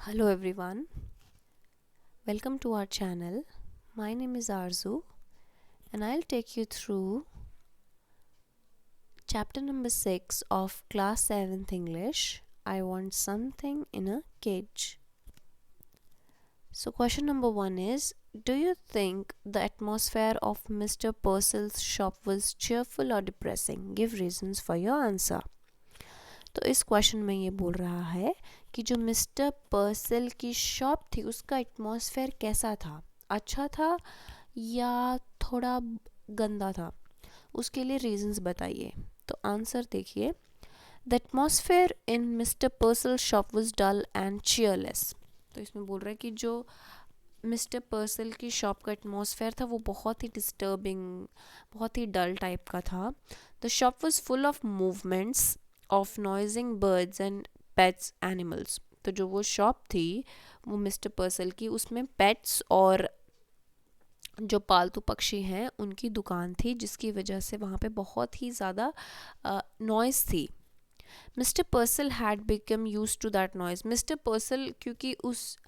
Hello everyone, welcome to our channel. My name is Arzu and I'll take you through chapter number 6 of class 7th English. I want something in a cage. So question number 1 is, do you think the atmosphere of Mr. Purcell's shop was cheerful or depressing? Give reasons for your answer. तो इस question में ये बोल रहा है कि जो mister पर्सल की शॉप थी उसका एटमॉस्फेयर कैसा था, अच्छा था या थोड़ा गंदा था, उसके लिए रीजंस बताइए. तो आंसर देखिए, the atmosphere in mister Purcell shop was dull and cheerless. तो इसमें बोल रहा है कि जो मिस्टर पर्सल की शॉप का एटमॉस्फेयर था वो बहुत ही डिस्टर्बिंग, बहुत ही डल टाइप का था. The shop was full of movements of noising birds and pets animals. तो जो वो शॉप थी वो मिस्टर पर्सल की, उसमें पेट्स और जो पालतू पक्षी हैं उनकी दुकान थी, जिसकी वजह से वहाँ पे बहुत ही ज़्यादा नॉइज़ थी. Mister Purcell had become used to that noise. Mister Purcell क्योंकि उस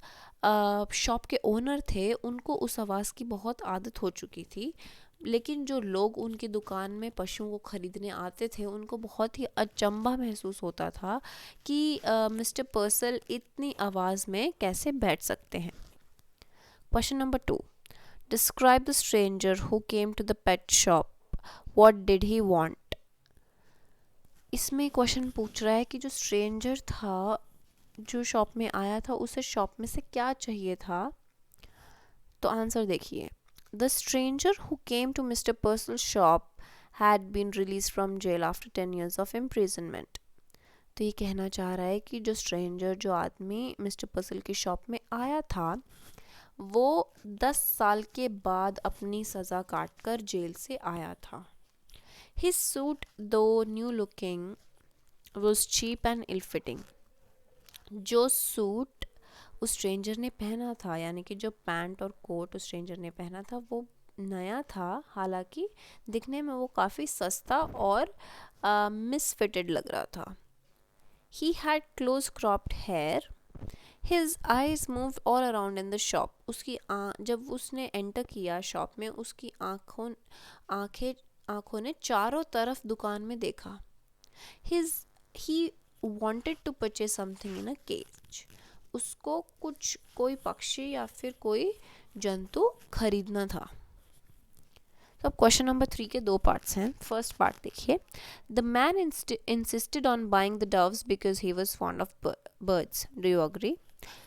शॉप के ओनर थे, उनको उस आवाज़ की बहुत आदत हो चुकी थी. लेकिन जो लोग उनकी दुकान में पशुओं को ख़रीदने आते थे उनको बहुत ही अचंभा महसूस होता था कि मिस्टर पर्सल इतनी आवाज़ में कैसे बैठ सकते हैं. Question number 2, describe the stranger who came to the pet shop. What did he want. इसमें क्वेश्चन पूछ रहा है कि जो स्ट्रेंजर था, जो शॉप में आया था, उसे शॉप में से क्या चाहिए था. तो आंसर देखिए, the stranger who came to mister Purcell shop had been release from jail after 10 years of imprisonment. तो ये कहना चाह रहा है कि जो स्ट्रेंजर, जो आदमी मिस्टर पर्सल की शॉप में आया था, वो 10 साल के बाद अपनी सज़ा काट कर जेल से आया था. His suit, though new looking, was cheap and ill fitting. जो सूट उस स्ट्रेंजर ने पहना था, यानी कि जो पैंट और कोट उस स्ट्रेंजर ने पहना था, वो नया था. हालांकि दिखने में वो काफ़ी सस्ता और मिसफिटेड लग रहा था. He had close cropped hair. His eyes moved all around in the shop. उसकी जब उसने एंटर किया शॉप में, उसकी आंखों ने चारों तरफ दुकान में देखा. He wanted to purchase something in a cage. उसको कोई पक्षी या फिर कोई जंतु खरीदना था. तो अब क्वेश्चन नंबर 3 के 2 पार्ट्स हैं. फर्स्ट पार्ट देखिए, the man insisted on buying the doves because he was fond of birds. Do you agree.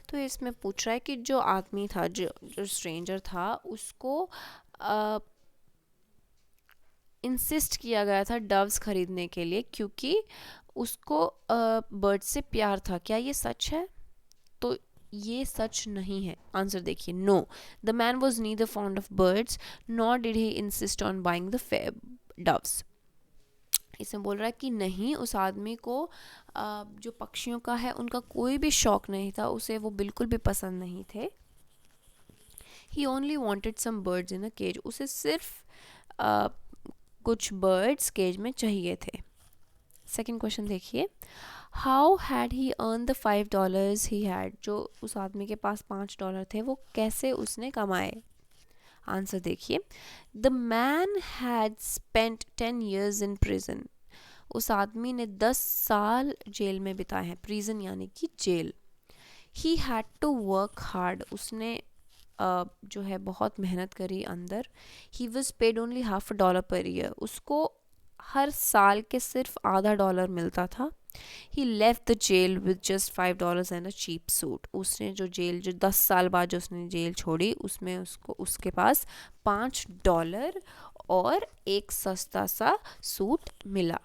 तो इसमें पूछ रहा है कि जो आदमी था, जो स्ट्रेंजर था, उसको इंसिस्ट किया गया था डव्स खरीदने के लिए क्योंकि उसको बर्ड से प्यार था. क्या ये सच है. तो ये सच नहीं है. आंसर देखिए, no, the man was neither fond of birds nor did he insist on buying the doves. इसमें बोल रहा है कि नहीं, उस आदमी को जो पक्षियों का है उनका कोई भी शौक नहीं था, उसे वो बिल्कुल भी पसंद नहीं थे. He only wanted some birds in a cage. उसे सिर्फ कुछ बर्ड्स केज में चाहिए थे. सेकेंड क्वेश्चन देखिए, how had he earn the $5 he had. जो उस आदमी के पास $5 थे, वो कैसे उसने कमाए. आंसर देखिए, the man had spent 10 years in prison. उस आदमी ने 10 साल जेल में बिताए हैं. प्रिजन यानी कि jail. He had to work hard. उसने जो है बहुत मेहनत करी अंदर. He was paid only $50 per year. उसको हर साल के सिर्फ $50 मिलता था. He left the jail with just $5 and a cheap suit. उसने जो 10 साल बाद जो उसने जेल छोड़ी, उसमें उसके पास $5 और एक सस्ता सा सूट मिला.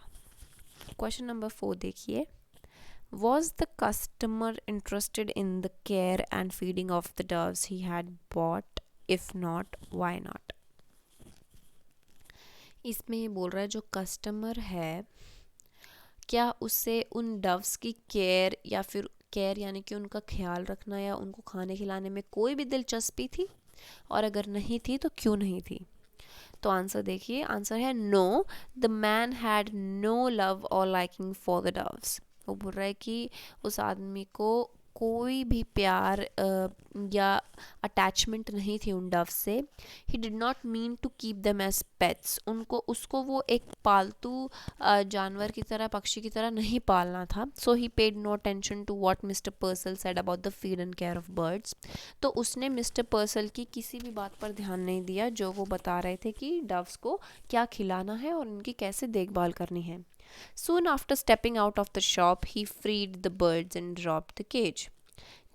क्वेश्चन नंबर 4 देखिए, Was the customer interested in the care and feeding of the doves he had bought? If not, why not? इसमें ये बोल रहा है जो कस्टमर है, क्या उसे उन डव्स की केयर या फिर केयर यानी कि उनका ख्याल रखना या उनको खाने खिलाने में कोई भी दिलचस्पी थी, और अगर नहीं थी तो क्यों नहीं थी. तो आंसर देखिए, आंसर है no, the man had no love और लाइकिंग फॉर द डव्स. वो बोल रहा है कि उस आदमी को कोई भी प्यार या अटैचमेंट नहीं थी उन डव से. He did not mean to keep them as pets. उसको वो एक पालतू जानवर की तरह, पक्षी की तरह नहीं पालना था. So he paid no attention to what mister Purcell said about the feed and care of birds. तो उसने मिस्टर पर्सल की किसी भी बात पर ध्यान नहीं दिया जो वो बता रहे थे कि डव्स को क्या खिलाना है और उनकी कैसे देखभाल करनी है. Soon after stepping out of the shop, he freed the birds and dropped the cage.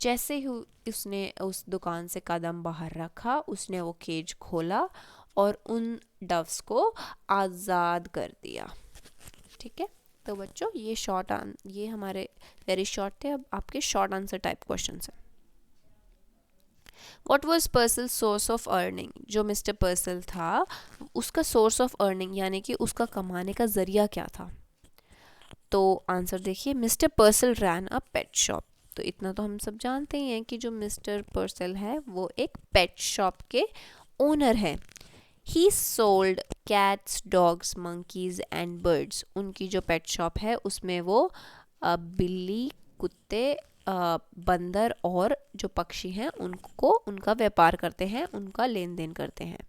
जैसे ही उसने उस दुकान से कदम बाहर रखा, उसने वो केज खोला और उन डव्स को आज़ाद कर दिया. ठीक है, तो बच्चों ये हमारे वेरी शॉर्ट थे. अब आपके शॉर्ट आंसर टाइप क्वेश्चन हैं. What was पर्सल source of earning. जो मिस्टर पर्सल था उसका सोर्स ऑफ अर्निंग यानी कि उसका कमाने का जरिया क्या था. तो आंसर देखिए, मिस्टर पर्सल रैन अ पेट शॉप. तो इतना तो हम सब जानते ही हैं कि जो मिस्टर पर्सल है वो एक पेट शॉप के ओनर है. ही sold cats, dogs, monkeys and birds. उनकी जो पेट शॉप है उसमें वो बिल्ली, कुत्ते, बंदर और जो पक्षी हैं उनको उनका व्यापार करते हैं, उनका लेन देन करते हैं.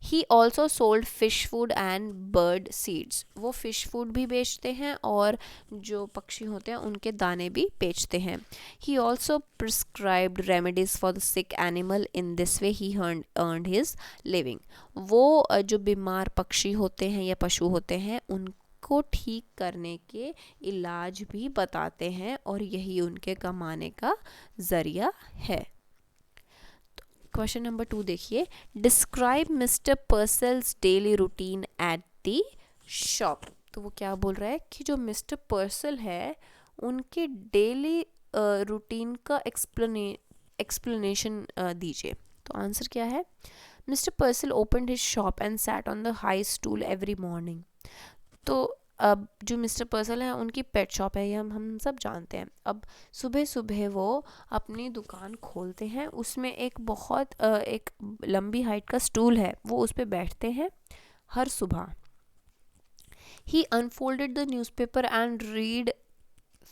He also sold fish food and bird seeds. वो फिश फूड भी बेचते हैं और जो पक्षी होते हैं उनके दाने भी बेचते हैं. He also prescribed remedies for the sick animal. In this way he earned his living. वो जो बीमार पक्षी होते हैं या पशु होते हैं उनको ठीक करने के इलाज भी बताते हैं और यही उनके कमाने का जरिया है. क्वेश्चन नंबर 2 देखिए. Describe mister Purcell's daily routine at the shop. तो वो क्या बोल रहा है कि जो मिस्टर पर्सल है उनके डेली रूटीन का एक्सप्लेनेशन दीजिए. तो आंसर क्या है. Mister पर्सल opened his shop and sat on the high stool every morning. तो अब जो मिस्टर पर्सल है उनकी पेट शॉप है, ये हम सब जानते हैं. अब सुबह सुबह वो अपनी दुकान खोलते हैं, उसमें एक लंबी हाइट का स्टूल है, वो उस पर बैठते हैं हर सुबह. He unfolded the newspaper and read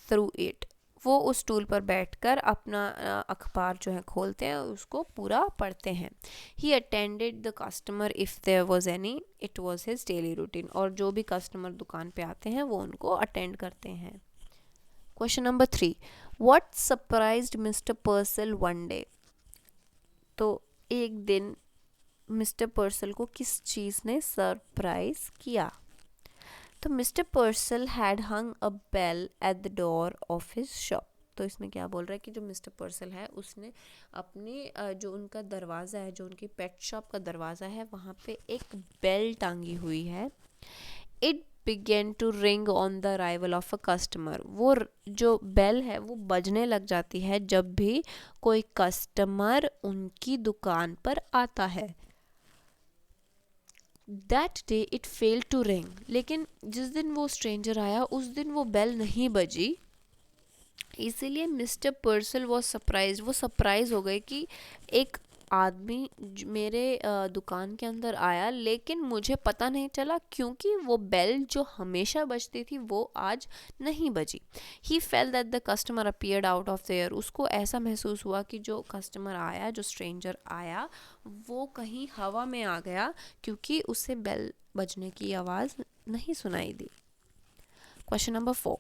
through it. वो उस स्टूल पर बैठकर अपना अखबार जो है खोलते हैं, उसको पूरा पढ़ते हैं. He attended the customer if there was any. It was his daily routine. और जो भी कस्टमर दुकान पे आते हैं वो उनको अटेंड करते हैं. Question number 3. What surprised mister पर्सल one day. तो एक दिन मिस्टर पर्सल को किस चीज़ ने सरप्राइज किया. तो mister Purcell had hung a bell at the door of his shop. तो इसमें क्या बोल रहा है कि जो मिस्टर पर्सल है उसने अपने जो उनका दरवाज़ा है, जो उनकी पेट शॉप का दरवाज़ा है, वहाँ पे एक बेल टांगी हुई है. It began to ring on the arrival of a customer. वो जो बेल है वो बजने लग जाती है जब भी कोई कस्टमर उनकी दुकान पर आता है. That day it fail to ring. लेकिन जिस दिन वो स्ट्रेंजर आया उस दिन वो बेल नहीं बजी. इसीलिए मिस्टर पर्सल वो सरप्राइज हो गए कि एक आदमी मेरे दुकान के अंदर आया, लेकिन मुझे पता नहीं चला क्योंकि वो बेल जो हमेशा बजती थी वो आज नहीं बजी. He felt that the customer appeared out of the air. उसको ऐसा महसूस हुआ कि जो कस्टमर आया, जो स्ट्रेंजर आया, वो कहीं हवा में आ गया क्योंकि उसे बेल बजने की आवाज़ नहीं सुनाई दी. Question number 4.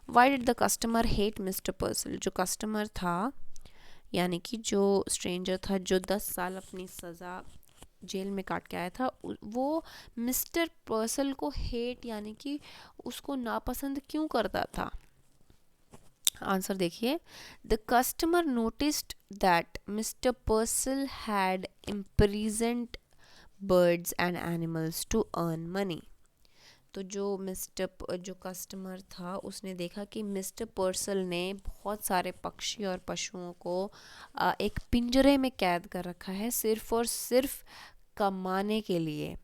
Why did the customer hate mister Purcell. जो कस्टमर था यानी कि जो स्ट्रेंजर था जो 10 साल अपनी सज़ा जेल में काट के आया था, वो मिस्टर पर्सल को हेट यानी कि उसको नापसंद क्यों करता था. आंसर देखिए. The customer noticed that mister Purcell had imprisoned birds and animals to earn money. तो जो कस्टमर था उसने देखा कि मिस्टर पर्सल ने बहुत सारे पक्षी और पशुओं को एक पिंजरे में कैद कर रखा है सिर्फ और सिर्फ कमाने के लिए.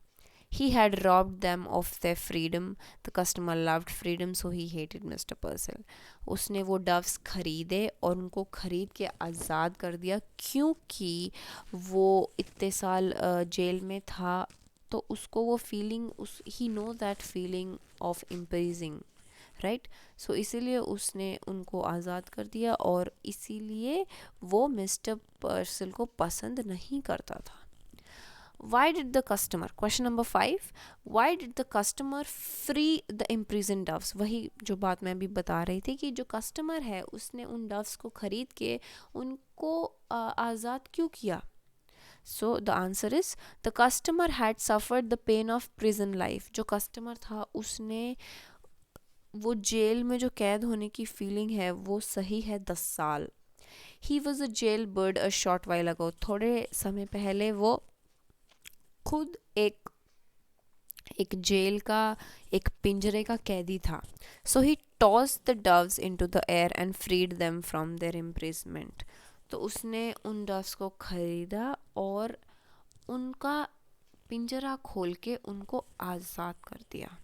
He had robbed them of their freedom. The customer loved freedom, so he hated Mr. Purcell. उसने वो डव्स खरीदे और उनको खरीद के आज़ाद कर दिया क्योंकि वो इतने साल जेल में था. तो उसको वो feeling he know that feeling of imprisoning right. So इसीलिए उसने उनको आज़ाद कर दिया और इसीलिए वो मिस्टर पर्सल को पसंद नहीं करता था। Why did the customer, question number 5, why did the customer free the imprisoned doves? वही जो बात मैं अभी बता रही थी कि जो कस्टमर है उसने उन डव्स को खरीद के उनको आज़ाद क्यों किया? So the answer is the customer had suffered the pain of prison life. जो कस्टमर था उसने वो जेल में जो कैद होने की फीलिंग है वो सही है 10 साल। He was a jail bird a short while ago. थोड़े समय पहले वो खुद एक जेल का एक पिंजरे का कैदी था। So he toss the doves into the air and freed them from their imprisonment. तो उसने उन डव्स को खरीदा और उनका पिंजरा खोल के उनको आज़ाद कर दिया।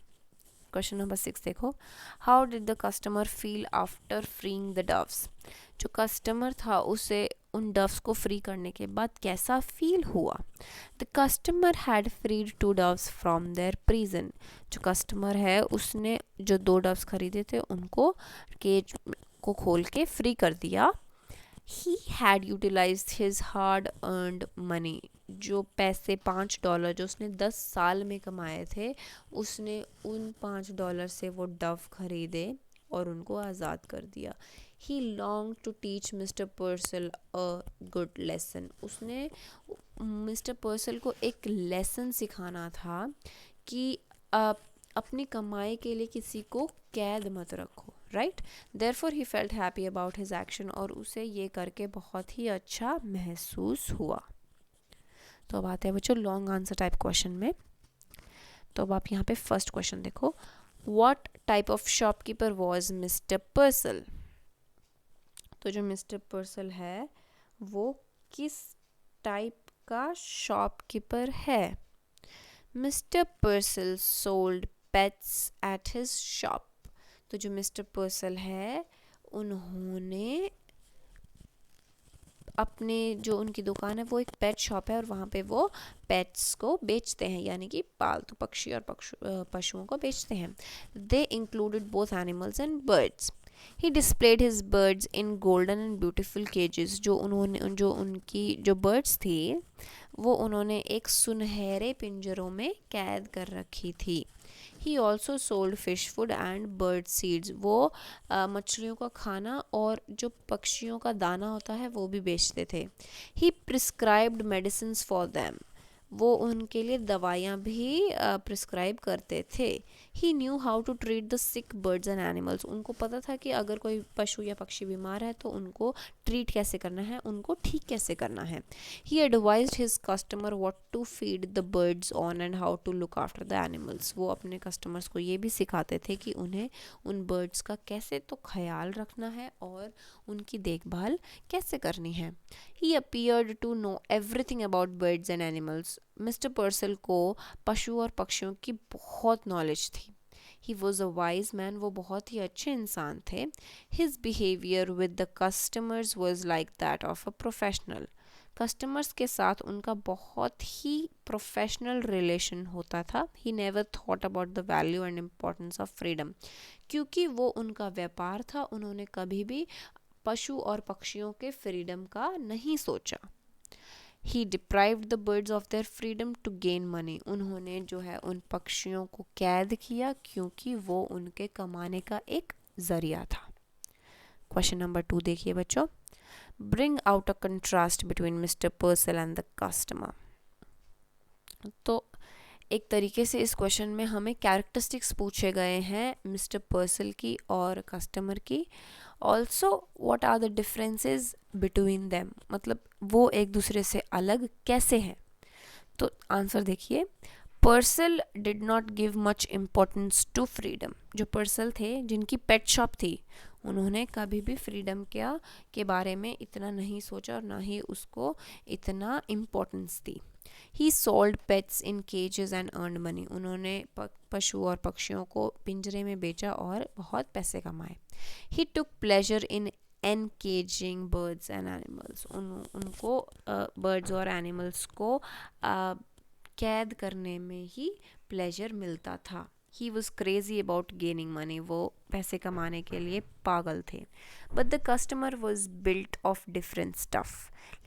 क्वेश्चन नंबर 6 देखो, how did the customer feel after freeing the doves? जो कस्टमर था उसे उन डव्स को फ्री करने के बाद कैसा फील हुआ? The customer had freed 2 doves from their prison. जो कस्टमर है उसने जो 2 डव्स खरीदे थे उनको केज को खोल के फ्री कर दिया। He had utilized his hard earned money. जो पैसे $5 जो उसने 10 साल में कमाए थे उसने उन $5 से वो डव खरीदे और उनको आज़ाद कर दिया। He longed to teach Mr. Purcell a good lesson. उसने मिस्टर पर्सल को एक लेसन सिखाना था कि अपनी कमाई के लिए किसी को कैद मत रखो, right. Therefore he felt happy about his action, और उसे ये करके बहुत ही अच्छा महसूस हुआ। तो अब आते हैं बच्चों लॉन्ग आंसर टाइप क्वेश्चन में। तो अब आप यहाँ पे फर्स्ट क्वेश्चन देखो, what type of shopkeeper was mister पर्सल? तो जो मिस्टर पर्सल है वो किस टाइप का शॉपकीपर है? Mister पर्सल sold pets at his shop. तो जो मिस्टर पर्सल है उन्होंने अपने जो उनकी दुकान है वो एक पेट शॉप है और वहाँ पे वो पेट्स को बेचते हैं, यानी कि पालतू पक्षी और पशुओं को बेचते हैं। They included both animals and birds. He displayed his birds in golden and beautiful cages. जो उनकी जो बर्ड्स थी वो उन्होंने एक सुनहरे पिंजरों में कैद कर रखी थी। He also sold fish food and bird seeds. वो मछलियों का खाना और जो पक्षियों का दाना होता है वो भी बेचते थे। He prescribed medicine for them. वो उनके लिए दवाइयाँ भी प्रिस्क्राइब करते थे। He knew how to treat the sick birds and animals. उनको पता था कि अगर कोई पशु या पक्षी बीमार है तो उनको ट्रीट कैसे करना है, उनको ठीक कैसे करना है। He advised his customer what to feed the birds on and how to look after the animals. वो अपने कस्टमर्स को ये भी सिखाते थे कि उन्हें उन बर्ड्स का कैसे तो ख्याल रखना है और उनकी देखभाल कैसे करनी है। He appeared to know everything about birds and animals. Mister Purcell को पशु और पक्षियों की बहुत नॉलेज थी। He was a wise man. वो बहुत ही अच्छे इंसान थे। His behaviour with the customers was like that of a professional. Customers के साथ उनका बहुत ही प्रोफेशनल रिलेशन होता था। He never thought about the value and importance of freedom. क्योंकि वो उनका व्यापार था, उन्होंने कभी भी पशु और पक्षियों के फ्रीडम का नहीं सोचा। He deprived the birds of their freedom to gain money. उन्होंने जो है उन पक्षियों को कैद किया क्योंकि वो उनके कमाने का एक जरिया था। क्वेश्चन नंबर 2 देखिए बच्चों, bring out a contrast between mister पर्सल and the customer. तो एक तरीके से इस क्वेश्चन में हमें कैरेक्टरिस्टिक्स पूछे गए हैं मिस्टर पर्सल की और कस्टमर की। Also what are the differences between them, मतलब वो एक दूसरे से अलग कैसे हैं। तो आंसर देखिए, Purcell did not give much importance to freedom. जो पर्सल थे जिनकी पेट शॉप थी उन्होंने कभी भी फ्रीडम के बारे में इतना नहीं सोचा और ना ही उसको इतना इम्पोर्टेंस दी। He sold pets in cages and earn money. उन्होंने पशु और पक्षियों को पिंजरे में बेचा और बहुत पैसे कमाए। He took pleasure in encaging birds and animals. उनको बर्ड्स और एनिमल्स को कैद करने में ही प्लेजर मिलता था। He was crazy about gaining money, वो पैसे कमाने के लिए पागल थे. But the customer was built of different stuff,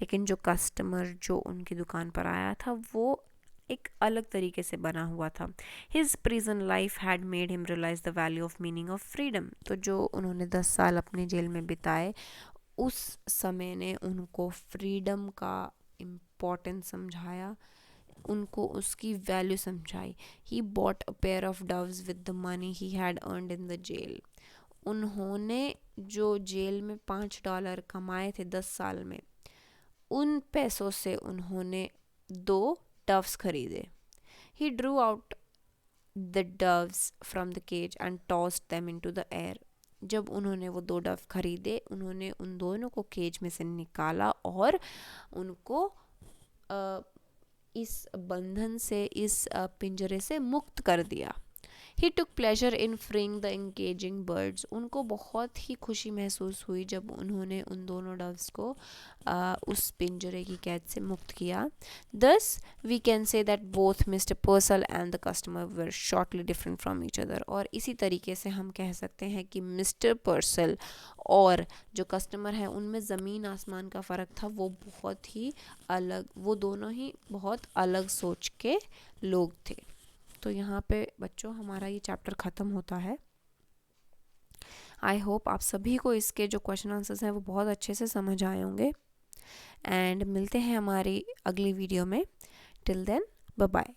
लेकिन जो कस्टमर जो उनकी दुकान पर आया था वो एक अलग तरीके से बना हुआ था. His prison life had made him realise the value of meaning of freedom. तो जो उन्होंने 10 साल अपने जेल में बिताए उस समय ने उनको फ्रीडम का इम्पोर्टेंस समझाया, उनको उसकी वैल्यू समझाई. He bought a pair of doves with the money he had earned in the jail. उन्होंने जो जेल में $5 कमाए थे 10 साल में, उन पैसों से उन्होंने 2 डव्स खरीदे. He drew out the doves from the cage and tossed them into the air. जब उन्होंने वो 2 डव खरीदे, उन्होंने उन दोनों को केज में से निकाला और उनको इस बंधन से, इस पिंजरे से मुक्त कर दिया. He took pleasure in freeing the engaging birds. उनको बहुत ही खुशी महसूस हुई जब उन्होंने उन दोनों डव्स को उस पिंजरे की कैद से मुक्त किया. Thus we can say that both Mr. Purcell and the customer were shortly different from each other. और इसी तरीके से हम कह सकते हैं कि मिस्टर पर्सल और जो कस्टमर है उनमें ज़मीन आसमान का फ़र्क था. वो बहुत ही अलग, वो दोनों ही बहुत अलग सोच के लोग थे. तो यहाँ पे बच्चों हमारा ये चैप्टर ख़त्म होता है. आई होप आप सभी को इसके जो क्वेश्चन आंसर्स हैं वो बहुत अच्छे से समझ आए होंगे. एंड मिलते हैं हमारी अगली वीडियो में. Till then bye bye.